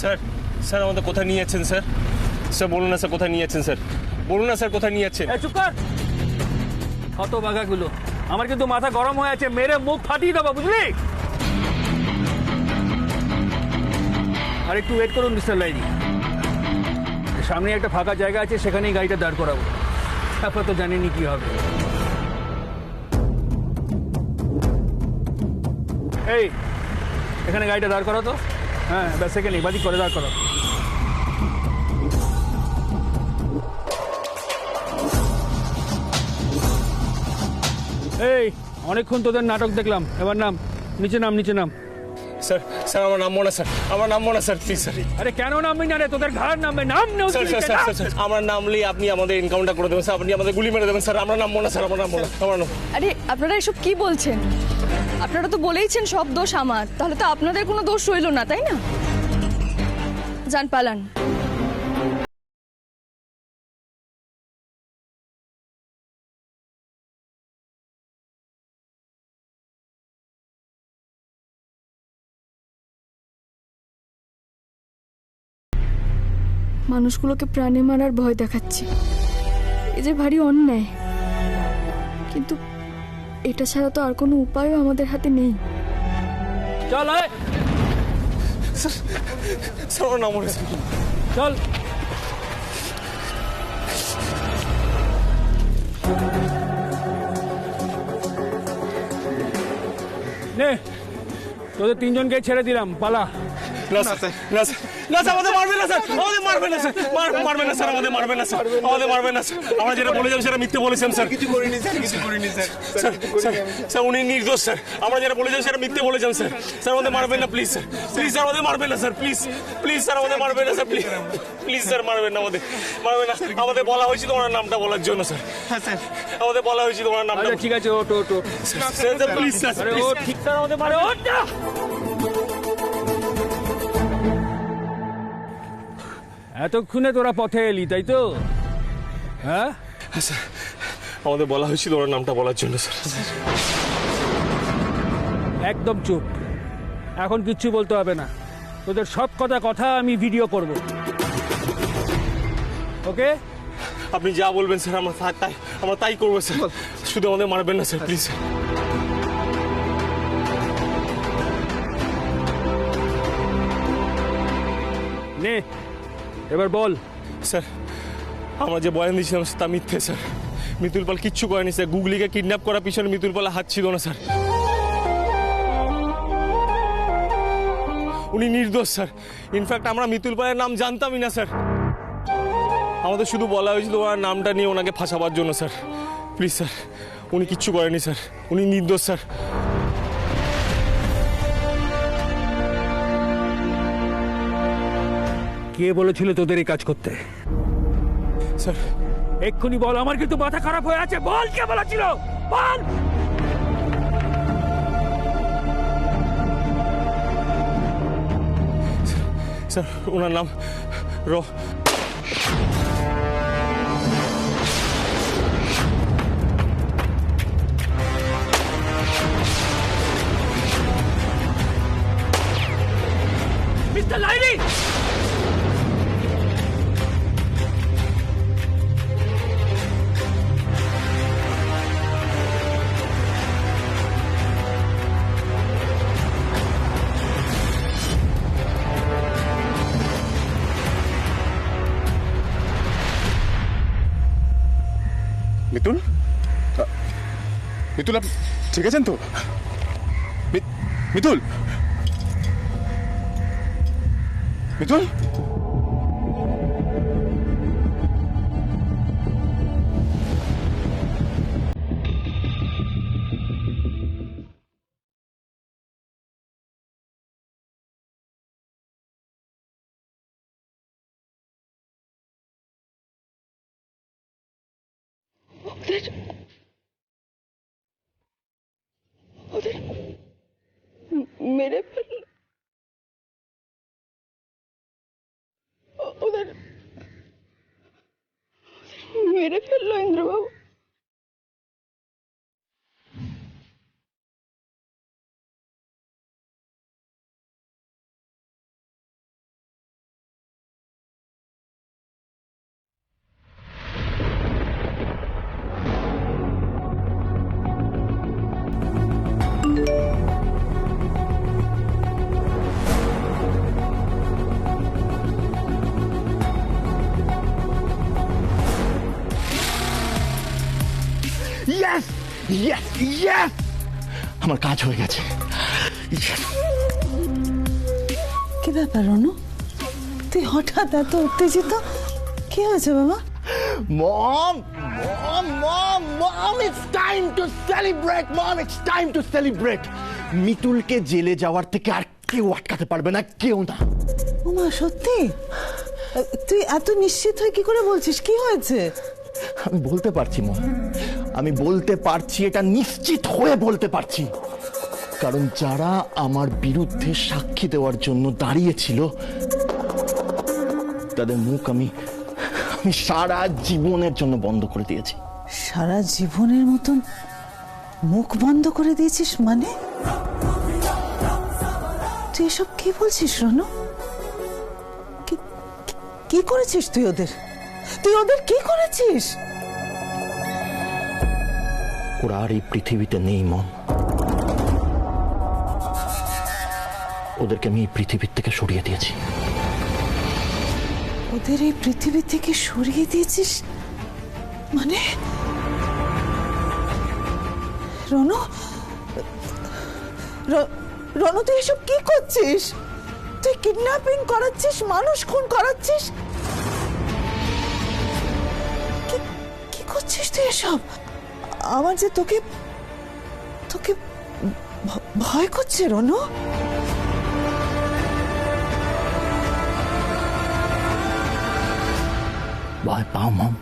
Sir sir আমাদের কোথায় নিয়ে যাচ্ছেন স্যার? স্যার বলুন না স্যার কোথায় নিয়ে যাচ্ছেন স্যার? বলুন না স্যার কোথায় নিয়ে যাচ্ছেন? চুপ কর, কত বাঘাগুলো। আমার কিন্তু মাথা গরম হয়ে আছে, মেরে মুখ ফাটিয়ে দেবো, বুঝলি? আর একটু ওয়েট করুন মিস্টার লাইরি, সামনে একটা ফাঁকা জায়গা আছে, সেখানেই গাড়িটা দাঁড় করাবো। তারপর তো জানিনি কি হবে। এই, এখানে গাড়িটা দাঁড় করা তো। হ্যাঁ ব্যাস, সেখানেই বাদিক করে দাঁড় করা। এই, অনেকক্ষণ তোদের নাটক দেখলাম, এবার নাম, নিচে নাম, নিচে নাম। স্যার স্যার আমার নামবো না স্যার, আমার নামবো না স্যার, প্লিজ স্যার। আরে কেন নামবি না রে? তোদের ঘাড় নামবে, নাম নেও। স্যার স্যার স্যার স্যার আমার নামলেই আপনি আমাদের এনকাউন্টার করে দেবেন স্যার, আপনি আমাদের গুলি মেরে দেবেন স্যার। আমরা নামবো না স্যার, আমরা নামবো না, আমার নাম। আরে আপনারা এসব কি বলছেন? আপনারা তো বলেইছেন সব দোষ আমার, তাহলে তো আপনাদের কোনো দোষ রইল না, তাই না? যান পালান। মানুষগুলোকে প্রাণে মারার ভয় দেখাচ্ছি, এ যে ভারী অন্যায়। কিন্তু এটা ছাড়া তো আর কোনো উপায়ও আমাদের হাতে নেই। চল আয়, স্যার আমার নামবো না স্যার। চল। নে, তোদের তিনজনকে ছেড়ে দিলাম, পালা। না স্যার, না স্যার, না স্যার, আমাদের মারবেন না স্যার, আমাদের মারবেন না স্যার, মারবেন না স্যার, আমাদের মারবেন না স্যার, আমাদের মারবেন না স্যার। আমরা যেটা বলেছিলাম সেটা মিথ্যে বলেছিলাম স্যার। কিছু করিনি স্যার, কিছু করিনি স্যার। স্যার স্যার উনি নির্দোষ স্যার, আমরা যেটা বলেছিলাম সেটা মিথ্যে বলেছিলাম স্যার। স্যার আমাদের মারবেন না প্লিজ স্যার, প্লিজ স্যার আমাদের মারবেন না স্যার, প্লিজ প্লিজ স্যার আমাদের মারবেন না স্যার, প্লিজ প্লিজ স্যার মারবেন না, আমাদের মারবেন না। আমাদের বলা হয়েছিল ওনার নামটা বলার জন্য স্যার। হ্যাঁ স্যার, আমাদের বলা হয়েছিল ওনার নামটা। আচ্ছা ঠিক আছে, ওট ওট ওট। স্যার প্লিজ স্যার, আরে ও ঠিক, স্যার আমাদের মারে, ওট না। এতক্ষণে তোরা পথে এলি, তাই তো? হ্যাঁ স্যার আমাদের বলা হয়েছিল ওনার নামটা বলার জন্য স্যার। একদম চুপ, এখন কিচ্ছু বলতে হবে না। তোদের সব কথা আমি ভিডিও করব, ওকে? আপনি যা বলবেন স্যার আমরা তাই করবো স্যার, শুধু আমাদের মারবেন না স্যার, প্লিজ স্যার। নে, এবার বল। স্যার আমরা যে বয়ান দিয়েছিলাম তা মিথ্যে স্যার, মিতুল পাল কিচ্ছু করেনি স্যার। গুগলিকে কিডন্যাপ করার পিছনে মিতুল পালের হাত ছিল না স্যার, উনি নির্দোষ স্যার। ইনফ্যাক্ট আমরা মিতুল পালের নাম জানতামই না স্যার, আমাদের শুধু বলা হয়েছিল ওনার নামটা নিয়ে ওনাকে ফাঁসাবার জন্য স্যার। প্লিজ স্যার, উনি কিচ্ছু করেনি স্যার, উনি নির্দোষ স্যার। কে বলেছিল তোদের এই কাজ করতে? স্যার এক্ষুনি বল, আমার কিন্তু মাথা খারাপ হয়ে আছে। বল, কে বলেছিল? বল। স্যার ওনার নাম মিস্টার লাইরি, মিতুল, মিতুল আপনি ঠিক আছেন তো? মিতুল, মিতুল। ইয়েস ইয়েস, আমার কাজ হয়ে গেছে। কি ব্যাপার রনু, তুই হঠাৎ এত উত্তেজিত, কি হয়েছে বাবা? Mom, mom, mom, mom, it's time to celebrate, mom, it's time to celebrate. মিতুলকে জেলে যাওয়ার থেকে আর কেউ আটকাতে পারবে না, কেউ না। ওমা সত্যি? তুই এত নিশ্চিত হয়ে কি করে বলছিস, কি হয়েছে? আমি বলতে পারছি মম, আমি বলতে পারছি, এটা নিশ্চিত হয়ে বলতে পারছি, কারণ যারা আমার বিরুদ্ধে সাক্ষী দেওয়ার জন্য দাঁড়িয়েছিল তাদের মুখ আমি সারা জীবনের জন্য বন্ধ করে দিয়েছি। সারা জীবনের মতন মুখ বন্ধ করে দিয়েছিস মানে? তুই এসব কি বলছিস রনু? কি করেছিস তুই ওদের? তুই ওদের কি করেছিস? ওরা আর এই পৃথিবীতে নেই মম, ওদেরকে আমি এই পৃথিবীর থেকে সরিয়ে দিয়েছি। ওদের এই পৃথিবী থেকে সরিয়ে দিয়েছিস মানে? রনু, রনু তুই এসব কি করছিস? তুই কিডন্যাপিং করাচ্ছিস, মানুষ খুন করাচ্ছিস, কি করছিস তুই এসব? আমার যে তোকে তোকে ভয় করছে রনু। ভয় পাও মম,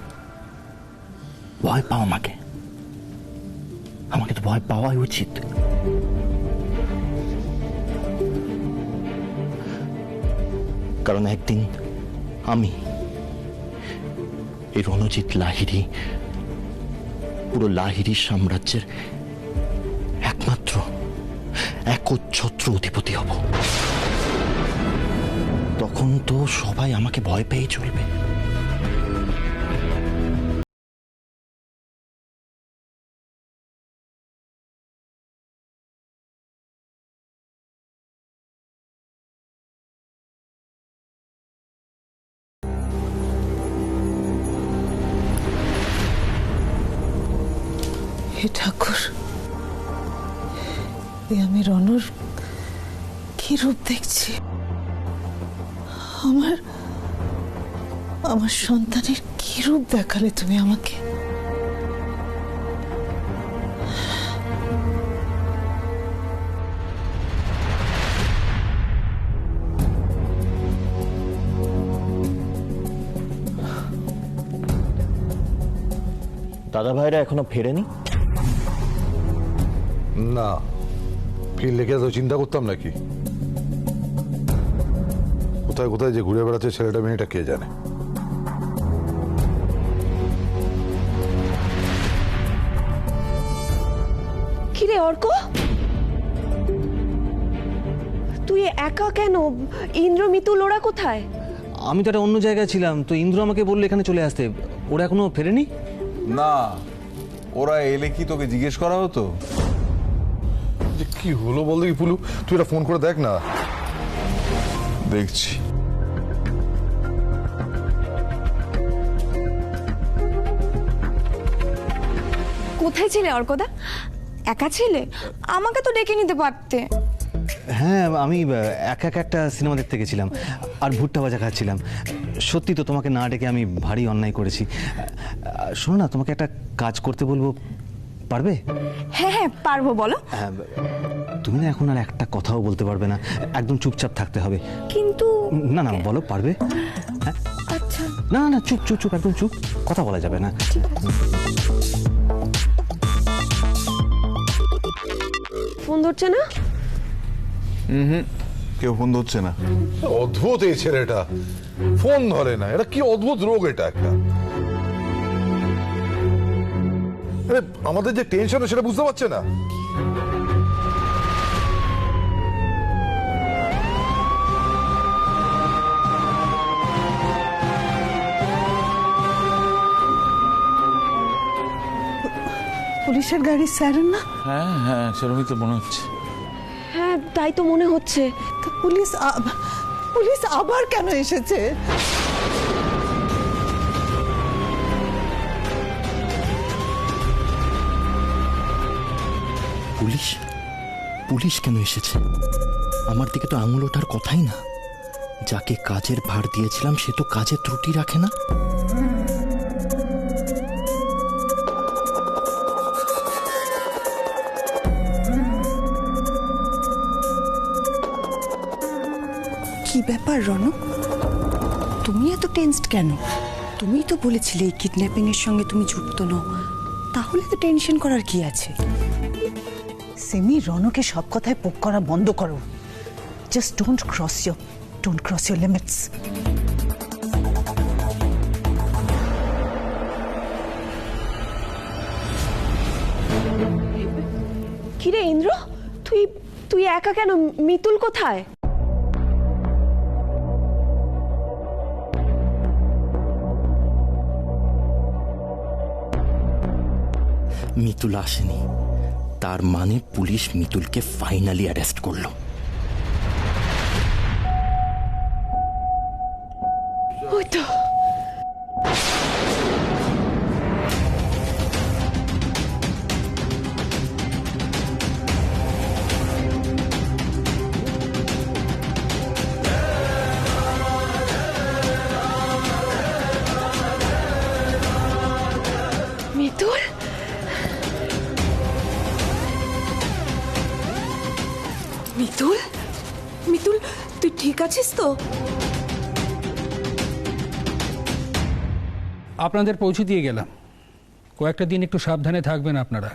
ভয় পাও আমাকে, আমাকে তো ভয় পাওয়াই উচিত। কারণ একদিন আমি এই রণজিৎ লাহিড়ী পুরো লাহিড়ী সাম্রাজ্যের একমাত্র একচ্ছত্র অধিপতি হব। তখন তো সবাই আমাকে ভয় পেয়ে চলবে। হে ঠাকুর, আমি রনুর কি রূপ দেখছি? আমার সন্তানের কি রূপ দেখালে তুমি আমাকে? দাদা ভাইরা এখনো ফেরেনি? না, ফিরলে কি এত চিন্তা করতাম নাকি? কোথায় কোথায় যে ঘুরে বেড়াচ্ছে ছেলেটা মেয়েটা কে জানে। কিরে অর্ক, তুই একা কেন? ইন্দ্র মিতুল ওরা কোথায়? আমি তো একটা অন্য জায়গায় ছিলাম, তো ইন্দ্র আমাকে বললো এখানে চলে আসতে। ওরা এখনো ফেরেনি? না, ওরা এলে কি তোকে জিজ্ঞেস করা হতো? যে কি হলো বল দেখি পুলু, তুই এটা ফোন করে দেখ না। দেখছি। কোথায় ছিলে অর্কদা? একা ছিলে? আমাকে তো ডেকে নিতে পারতে। হ্যাঁ, আমি একা একা একটা সিনেমা দেখতে গেছিলাম আর ভুট্টা ভাজা খাচ্ছিলাম। সত্যি তো, তোমাকে না ডেকে আমি ভারী অন্যায় করেছি। শোনো না, তোমাকে একটা কাজ করতে বলবো, পারবে? হ্যাঁ হ্যাঁ পারবো, বলো। হ্যাঁ, তুমি না এখন আর একটা কথাও বলতে পারবে না, একদম চুপচাপ থাকতে হবে। কিন্তু না না, বলো, পারবে? হ্যাঁ, আচ্ছা না না, চুপ চুপ চুপ, একদম চুপ, কথা বলা যাবে না। ফোন ধরছে না? কেউ ফোন ধরছে না। অদ্ভুত এই ছেলেটা, ফোন ধরে না। এটা কি অদ্ভুত রোগ এটা একটা। আরে আমাদের যে টেনশন সেটা বুঝতে পারছে না। পুলিশের গাড়ি স্যারেন না? হ্যাঁ হ্যাঁ, সেরকমই তো মনে হচ্ছে। হ্যাঁ তাই তো মনে হচ্ছে। তো পুলিশ আবার কেন এসেছে? পুলিশ পুলিশ কেন এসেছে? আমার দিকে তো আঙুল ওঠার কথাই না। যাকে কাজের ভার দিয়েছিলাম সে তো কাজে ত্রুটি রাখে না। কি ব্যাপার রণ, তুমি এত টেনসড কেন? তুমিই তো বলেছিলে এই কিডন্যাপিং এর সঙ্গে তুমি যুক্ত নও, তাহলে তো টেনশন করার কি আছে? সেমি, রণকে সব কথায় পোক করা বন্ধ করো। Just don't cross your limits. কিরে ইন্দ্র, তুই একা কেন? মিতুল কোথায়? মিতুল আসেনি, তার মানে পুলিশ মিতুলকে ফাইনালি অ্যারেস্ট করলো। ওই তো মিতুল। মিতুল, মিতুল, তুই ঠিক আছিস তো? আপনাদের পৌঁছে দিয়ে গেলাম। কয়েকটা দিন একটু সাবধানে থাকবেন আপনারা।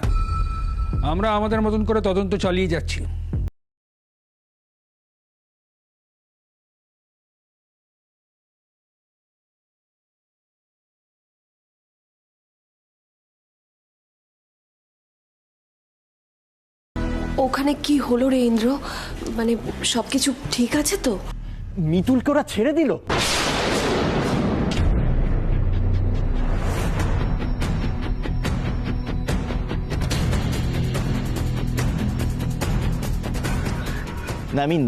আমরা আমাদের মতন করে তদন্ত চালিয়ে যাচ্ছি। ওখানে কি হলো রে ইন্দ্র? মানে সবকিছু ঠিক আছে তো? মিতুলকে ওরা ছেড়ে দিল? না, আই মিন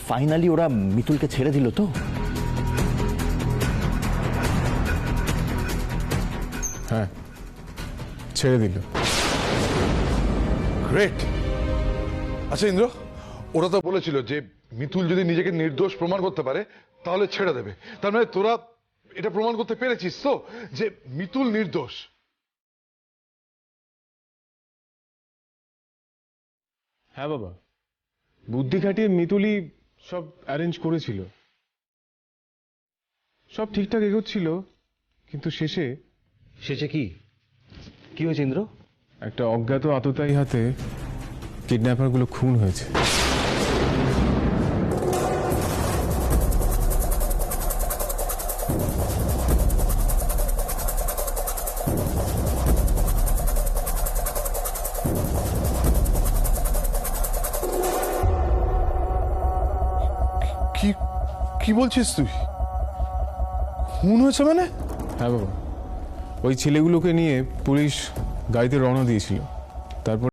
ফাইনালি ওরা মিতুলকে ছেড়ে দিল তো? হ্যাঁ, ছেড়ে দিল। গ্রেট। আচ্ছা ইন্দ্র, ওরা তো বলেছিল যে মিতুল যদি নিজেকে নির্দোষ প্রমাণ করতে পারে তাহলে ছেড়ে দেবে। তার মানে তোরা এটা প্রমাণ করতে পেরেছিস তো যে মিতুল নির্দোষ? হ্যাঁ বাবা, বুদ্ধি খাটিয়ে মিতুলই সব অ্যারেঞ্জ করেছিল। সব ঠিকঠাক এগোচ্ছিল, কিন্তু শেষে কি হয়েছে ইন্দ্র? একটা অজ্ঞাত আততায়ী হাতে কিডন্যাপারগুলো খুন হয়েছে। কি বলছিস তুই? খুন হয়েছে মানে? হ্যাঁ বাবা, ওই ছেলেগুলোকে নিয়ে পুলিশ গাড়িতে রওনা দিয়েছিল। তারপর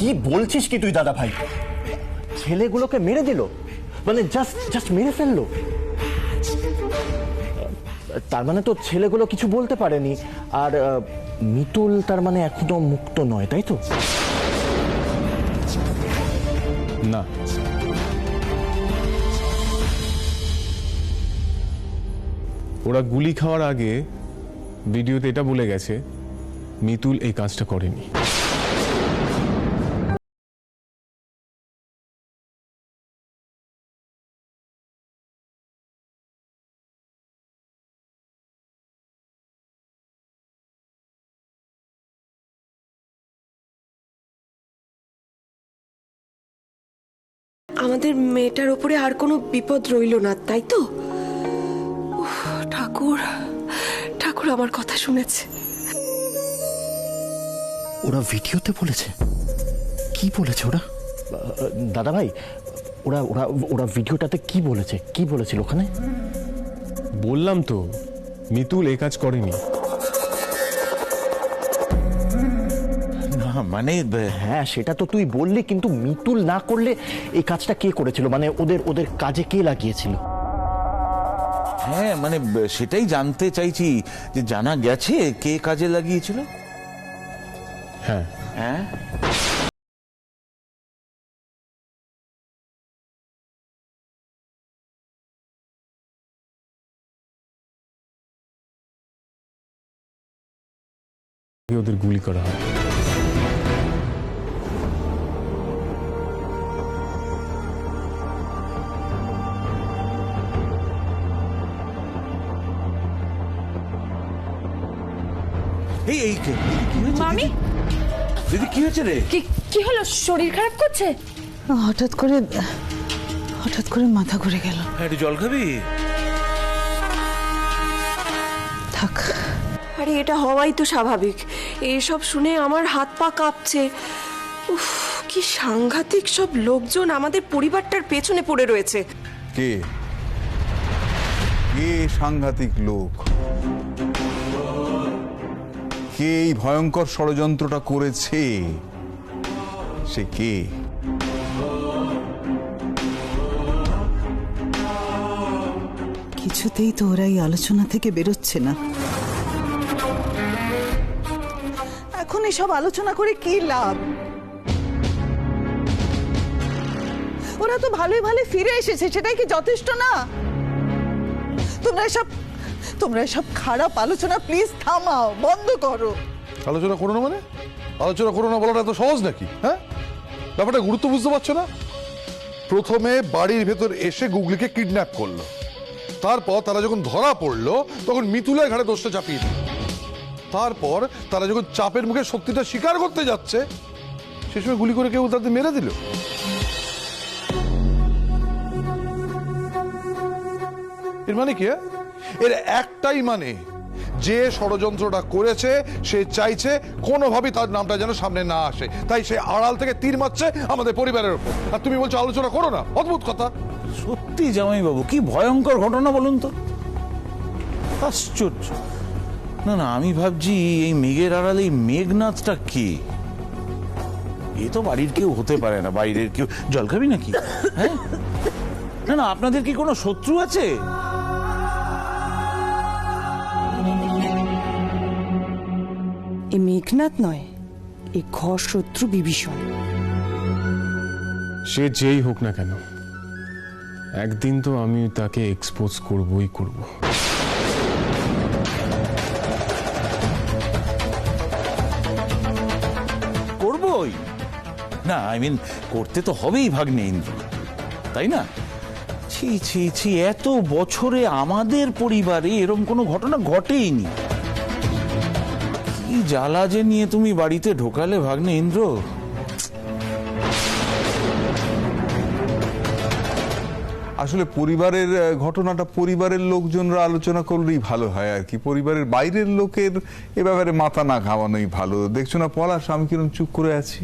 কি বলছিস কি তুই দাদা ভাই? ছেলেগুলোকে মেরে দিল? মানে জাস্ট মেরে ফেললো? তার মানে তো ছেলেগুলো কিছু বলতে পারেনি, আর মিতুল তার মানে এখনো মুক্ত নয়, তাই তো? না, ওরা গুলি খাওয়ার আগে ভিডিওতে এটা বলে গেছে মিতুল এই কাজটা করেনি। আমাদের মেয়েটার উপরে আর কোনো বিপদ রইল না, তাই তো? উফ, ঠাকুর ঠাকুর আমার কথা শুনেছে। ওরা ভিডিওতে বলেছে? কি বলেছে ওরা? দাদা ভাই, ওরা ওরা ওরা ভিডিওটাতে কি বলেছে, কি বলেছিল ওখানে? বললাম তো মিতুল এ কাজ করেনি। না মানে হ্যাঁ সেটা তো তুই বললি, কিন্তু মিতুল না করলে এই কাজটা কে করেছিল? মানে ওদের ওদের কাজে কে লাগিয়েছিল? হ্যাঁ মানে সেটাই জানতে চাইছি যে জানা গেছে কে কাজে লাগিয়েছিল। হ্যাঁ হ্যাঁ ওদের গুলি করা হয়। এই এই কি হয়েছে মামি? দিদি কি হয়েছে রে? কি হলো? শরীর খারাপ করছে? হঠাৎ করে মাথা ঘুরে গেল। একটু জল খাবি? থাক। আরে এটা হওয়াই তো স্বাভাবিক। এইসব শুনে আমার হাত পা কাঁপছে। উফ, কি সাংঘাতিক সব লোকজন আমাদের পরিবারটার পেছনে পড়ে রয়েছে। কে কে সাংঘাতিক লোক? কে এই ভয়ঙ্কর ষড়যন্ত্রটা করেছে? সে কে? কিছুতেই তো ওরা এই আলোচনা থেকে বেরোচ্ছে না। এখন এসব আলোচনা করে কি লাভ? ওরা তো ভালোই ভালো ফিরে এসেছে, সেটাই কি যথেষ্ট না? তোমরা এসব খারাপ আলোচনা প্লিজ থামাও, বন্ধ করো। আলোচনা করো না মানে? আলোচনা করো না বলাটা এত সহজ নাকি? হ্যাঁ, ব্যাপারটা গুরুত্ব বুঝতে পারছো না? প্রথমে বাড়ির ভেতর এসে গুগলিকে কিডন্যাপ করলো, তারপর তারা যখন ধরা পড়লো তখন মিতুলের ঘাড়ে দোষটা চাপিয়ে দিল, তারপর তারা যখন চাপের মুখে সত্যিটা স্বীকার করতে যাচ্ছে সে সময় গুলি করে কেউ তাদের মেরে দিল। এর মানে কি? এর একটাই মানে, যে ষড়যন্ত্রটা করেছে সে চাইছে কোনোভাবেই তার নামটা যেন সামনে না আসে, তাই সে আড়াল থেকে তীর মারছে আমাদের পরিবারের উপর। আর তুমি বলছো আলোচনা করো না? অদ্ভুত কথা। সত্যি জামাই বাবু, কি ভয়ঙ্কর ঘটনা বলুন তো। আশ্চর্য। না না, আমি ভাবছি এই মেঘের আড়ালে এই মেঘনাথটা কে? এ তো বাড়ির কেউ হতে পারে না, বাইরের কেউ। জল খাবি নাকি? হ্যাঁ, না না, আপনাদের কি কোনো শত্রু আছে? এ মেঘনাথ নয়, এ ঘর শত্রু বিভীষণ। সে যেই হোক না কেন, একদিন তো আমি তাকে এক্সপোজ করবই করব। করবই না, আই মিন করতে তো হবেই ভাগ্নে ইন্দ্র, তাই না? ছি ছি ছি, এত বছরে আমাদের পরিবারে এরকম কোনো ঘটনা ঘটেইনি। কি জ্বালা যে নিয়ে তুমি বাড়িতে ঢোকালে ভাগ্নে ইন্দ্র। আসলে পরিবারের ঘটনাটা পরিবারের লোকজনরা আলোচনা করলেই ভালো হয় আর কি। পরিবারের বাইরের লোকের এ ব্যাপারে মাথা না ঘামানোই ভালো। দেখছো না পলাশ, আমি কিরকম চুপ করে আছি।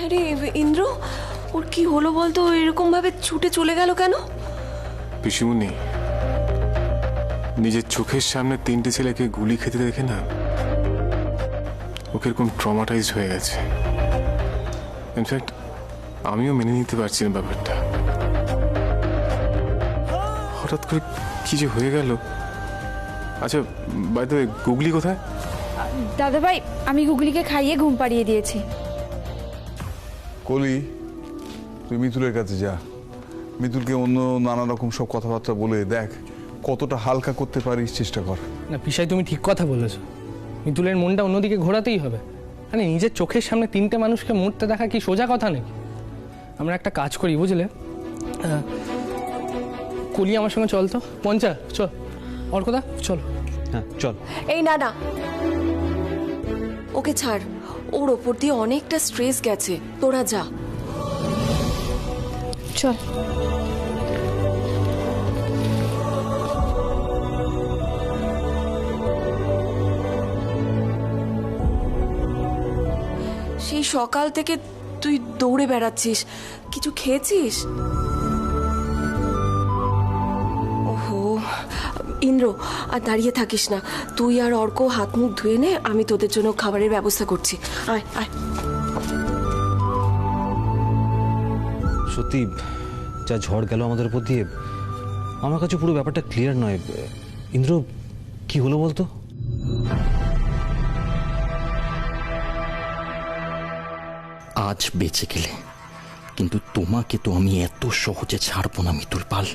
আরে ইন্দ্র, ওর কি হলো বলতো? এরকম ভাবে ছুটে চলে গেল কেন? পিসিমণি, নিজের চোখের সামনে তিনটে ছেলেকে গুলি খেতে দেখে না ওকে এরকম ট্রমাটাইজ হয়ে গেছে। ইনফ্যাক্ট আমিও মেনে নিতে পারছি না ব্যাপারটা। হঠাৎ করে কি যে হয়ে গেল। আচ্ছা, বাই দ্য ওয়ে, গুগলি কোথায়? দাদা ভাই, আমি গুগলিকে খাইয়ে ঘুম পাড়িয়ে দিয়েছি। কলি, তুই মিতুলের কাছে যা, মিতুলকে অন্য নানা রকম সব কথাবার্তা বলে দেখ কতটা হালকা করতে পারিস, চেষ্টা কর। না পিসাই, তুমি ঠিক কথা বলেছো। মিতুলের মনটা অন্যদিকে ঘোরাতেই হবে। মানে নিজের চোখের সামনে 3টে মানুষকে মরতে দেখা কি সোজা কথা নাকি? আমরা একটা কাজ করি বুঝলে, কলি আমার সঙ্গে চল তো। পঞ্চা চল, অর্কদা চল। হ্যাঁ চল। এই না না, ওকে ছাড়, ওর ওপর দিয়ে অনেকটা স্ট্রেস গেছে, তোরা যা। চল। সেই সকাল থেকে তুই দৌড়ে বেড়াচ্ছিস, কিছু খেয়েছিস? ওহো ইন্দ্র, আর দাঁড়িয়ে থাকিস না, তুই আর অর্ক হাত মুখ ধুয়ে নে, আমি তোদের জন্য খাবারের ব্যবস্থা করছি। আয় আয়। সত্যি যা ঝড় গেল আমাদের উপর দিয়ে, আমার কাছে পুরো ব্যাপারটা ক্লিয়ার নয়। ইন্দ্র, কি হলো বলতো? আজ বেঁচে গেলে, কিন্তু তোমাকে তো আমি এত সহজে ছাড়বো না মিতুল পাল।